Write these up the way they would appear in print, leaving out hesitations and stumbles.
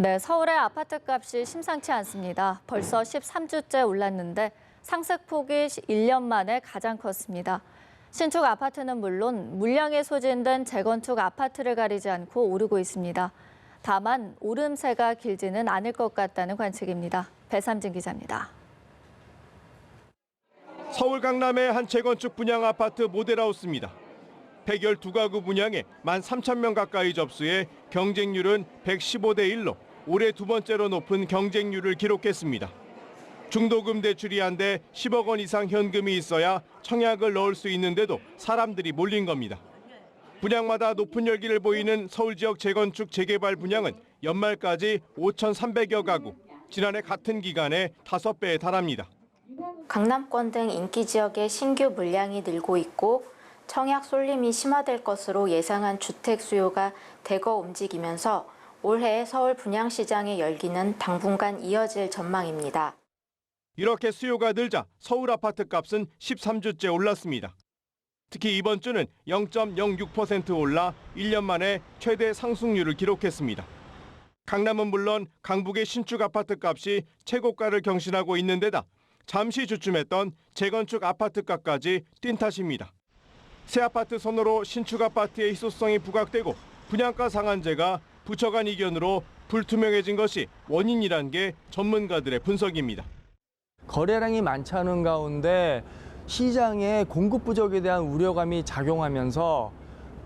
네, 서울의 아파트값이 심상치 않습니다. 벌써 13주째 올랐는데 상승폭이 1년 만에 가장 컸습니다. 신축 아파트는 물론 물량에 소진된 재건축 아파트를 가리지 않고 오르고 있습니다. 다만 오름세가 길지는 않을 것 같다는 관측입니다. 배삼진 기자입니다. 서울 강남의 한 재건축 분양 아파트 모델하우스입니다. 112가구 분양에 13,000명 가까이 접수해 경쟁률은 115대 1로 올해 두 번째로 높은 경쟁률을 기록했습니다. 중도금 대출이 한 대 10억 원 이상 현금이 있어야 청약을 넣을 수 있는데도 사람들이 몰린 겁니다. 분양마다 높은 열기를 보이는 서울 지역 재건축 재개발 분양은 연말까지 5,300여 가구, 지난해 같은 기간에 5배에 달합니다. 강남권 등 인기 지역의 신규 물량이 늘고 있고 청약 쏠림이 심화될 것으로 예상한 주택 수요가 대거 움직이면서 올해 서울 분양시장의 열기는 당분간 이어질 전망입니다. 이렇게 수요가 늘자 서울 아파트 값은 13주째 올랐습니다. 특히 이번 주는 0.06% 올라 1년 만에 최대 상승률을 기록했습니다. 강남은 물론 강북의 신축 아파트 값이 최고가를 경신하고 있는 데다 잠시 주춤했던 재건축 아파트 값까지 뛴 탓입니다. 새 아파트 선호로 신축 아파트의 희소성이 부각되고 분양가 상한제가 부처 간 이견으로 불투명해진 것이 원인이란 게 전문가들의 분석입니다. 거래량이 많지 않은 가운데 시장의 공급 부족에 대한 우려감이 작용하면서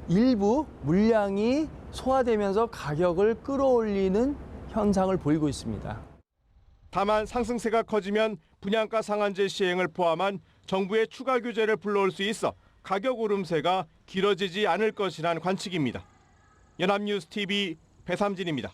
일부 물량이 소화되면서 가격을 끌어올리는 현상을 보이고 있습니다. 다만 상승세가 커지면 분양가 상한제 시행을 포함한 정부의 추가 규제를 불러올 수 있어 가격 오름세가 길어지지 않을 것이란 관측입니다. 연합뉴스 TV 배삼진입니다.